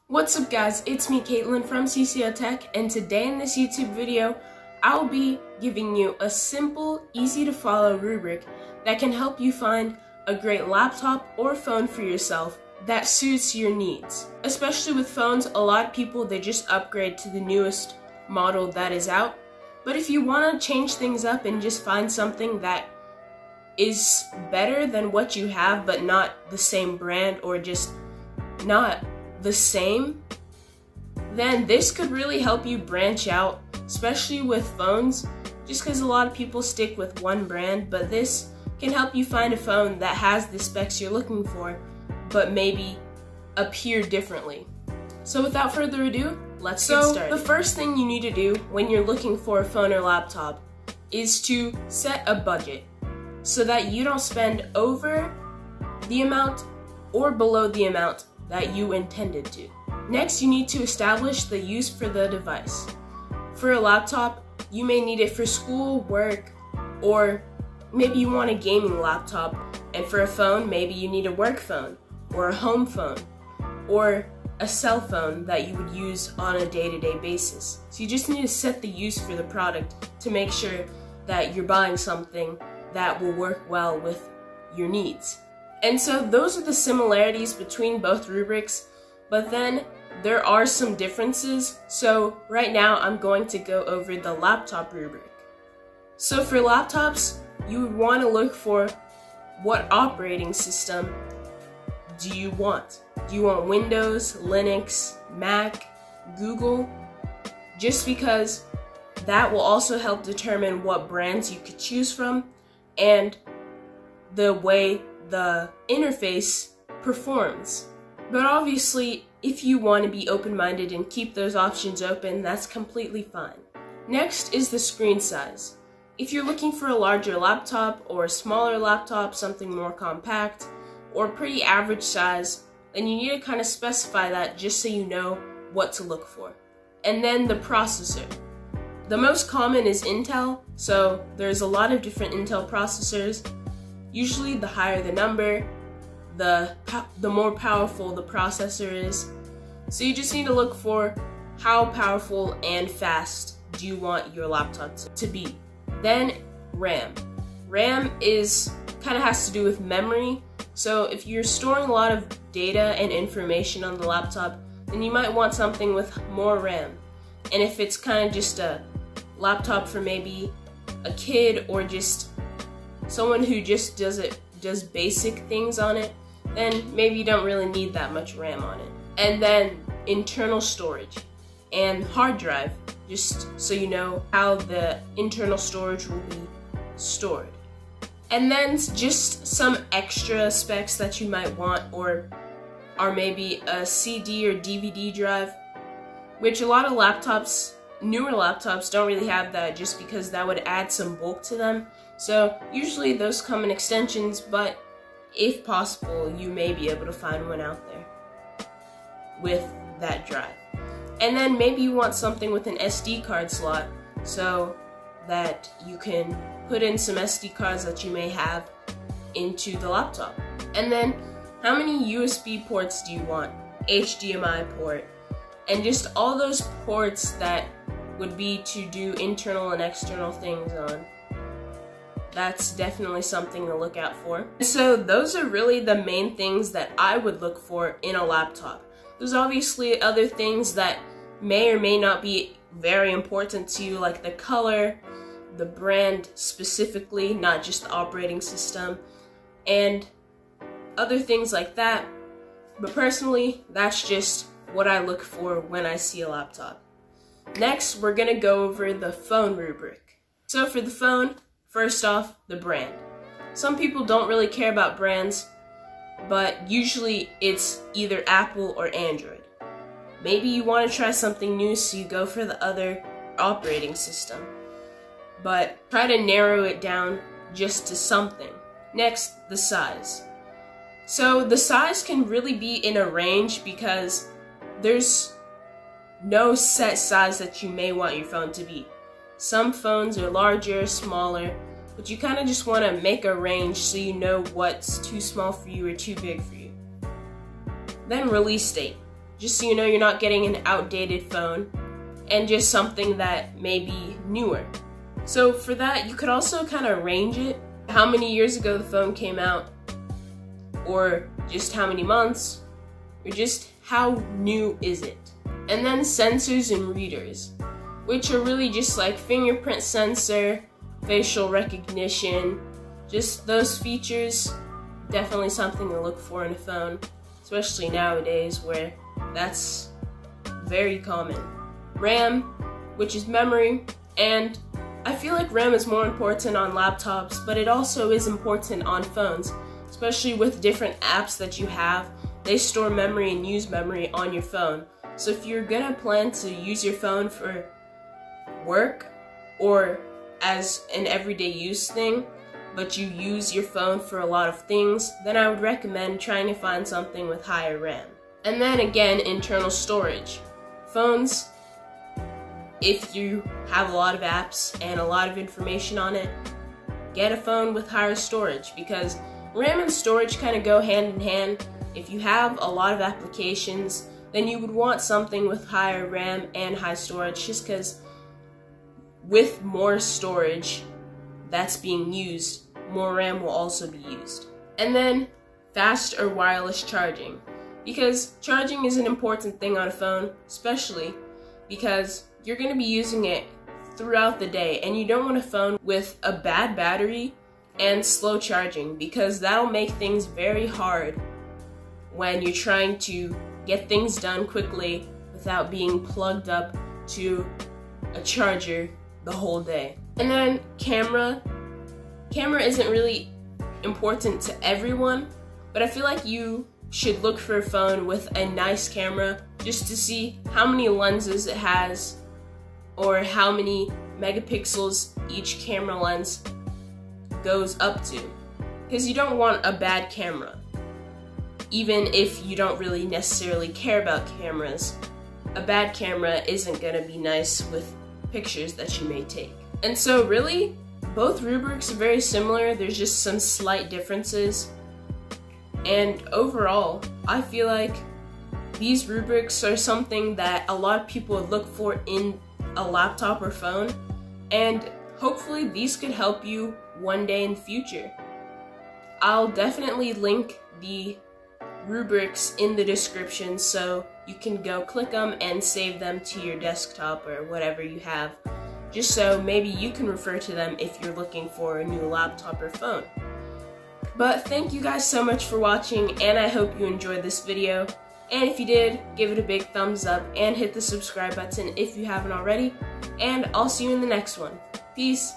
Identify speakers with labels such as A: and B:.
A: What's up guys, it's me Caitlin from CCO Tech, and today in this YouTube video, I'll be giving you a simple, easy to follow rubric that can help you find a great laptop or phone for yourself that suits your needs. Especially with phones, a lot of people, they just upgrade to the newest model that is out. But if you want to change things up and just find something that is better than what you have but not the same brand or just not the same, then this could really help you branch out, especially with phones, just because a lot of people stick with one brand, but this can help you find a phone that has the specs you're looking for, but maybe appear differently. So without further ado, let's get started. The first thing you need to do when you're looking for a phone or laptop is to set a budget so that you don't spend over the amount or below the amount that you intended to. Next, you need to establish the use for the device. For a laptop, you may need it for school, work, or maybe you want a gaming laptop. And for a phone, maybe you need a work phone, or a home phone, or a cell phone that you would use on a day-to-day basis. So you just need to set the use for the product to make sure that you're buying something that will work well with your needs. And so those are the similarities between both rubrics, but then there are some differences. So right now I'm going to go over the laptop rubric. So for laptops, you would want to look for what operating system do you want? Do you want Windows, Linux, Mac, Google? Just because that will also help determine what brands you could choose from and the way the interface performs. But obviously, if you want to be open-minded and keep those options open, that's completely fine. Next is the screen size. If you're looking for a larger laptop or a smaller laptop, something more compact, or pretty average size, then you need to kind of specify that just so you know what to look for. And then the processor. The most common is Intel, so there's a lot of different Intel processors. Usually the higher the number, the more powerful the processor is. So you just need to look for how powerful and fast do you want your laptop to be. Then RAM. RAM kind of has to do with memory. So if you're storing a lot of data and information on the laptop, then you might want something with more RAM. And if it's kind of just a laptop for maybe a kid or just someone who just does basic things on it, then maybe you don't really need that much RAM on it. And then internal storage and hard drive, just so you know how the internal storage will be stored. And then just some extra specs that you might want are maybe a CD or DVD drive, which a lot of laptops, newer laptops, don't really have that just because that would add some bulk to them. So usually those come in extensions, but if possible, you may be able to find one out there with that drive. And then maybe you want something with an SD card slot so that you can put in some SD cards that you may have into the laptop. And then how many USB ports do you want? HDMI port, and just all those ports that would be to do internal and external things on. That's definitely something to look out for. So those are really the main things that I would look for in a laptop. There's obviously other things that may or may not be very important to you, like the color, the brand specifically, not just the operating system, and other things like that. But personally, that's just what I look for when I see a laptop. Next, we're gonna go over the phone rubric. So for the phone, first off, the brand. Some people don't really care about brands, but usually it's either Apple or Android. Maybe you want to try something new, so you go for the other operating system, but try to narrow it down just to something. Next, the size. So the size can really be in a range because there's no set size that you may want your phone to be. Some phones are larger, smaller, but you kind of just want to make a range so you know what's too small for you or too big for you. Then release date. just so you know you're not getting an outdated phone and just something that may be newer. So for that, you could also kind of range it, how many years ago the phone came out, or just how many months, or just how new is it. And then sensors and readers, which are really just like fingerprint sensor, facial recognition, just those features. Definitely something to look for in a phone, especially nowadays where that's very common. RAM, which is memory, and I feel like RAM is more important on laptops, but it also is important on phones, especially with different apps that you have. They store memory and use memory on your phone. So if you're gonna plan to use your phone for work or as an everyday use thing, but you use your phone for a lot of things, then I would recommend trying to find something with higher RAM. And then again, internal storage. Phones, if you have a lot of apps and a lot of information on it, get a phone with higher storage, because RAM and storage kind of go hand in hand. If you have a lot of applications, then you would want something with higher RAM and high storage, just because with more storage that's being used, more RAM will also be used. And then fast or wireless charging, because charging is an important thing on a phone, especially because you're going to be using it throughout the day, and you don't want a phone with a bad battery and slow charging, because that'll make things very hard when you're trying to get things done quickly without being plugged up to a charger the whole day. And then camera isn't really important to everyone, but I feel like you should look for a phone with a nice camera just to see how many lenses it has or how many megapixels each camera lens goes up to, because you don't want a bad camera. Even if you don't really necessarily care about cameras, a bad camera isn't gonna be nice with pictures that you may take. And so really, both rubrics are very similar, there's just some slight differences. And overall, I feel like these rubrics are something that a lot of people would look for in a laptop or phone, and hopefully these could help you one day in the future. I'll definitely link the rubrics in the description so you can go click them and save them to your desktop or whatever you have, just so maybe you can refer to them if you're looking for a new laptop or phone. But thank you guys so much for watching, and I hope you enjoyed this video. And if you did, give it a big thumbs up and hit the subscribe button if you haven't already. And I'll see you in the next one. Peace.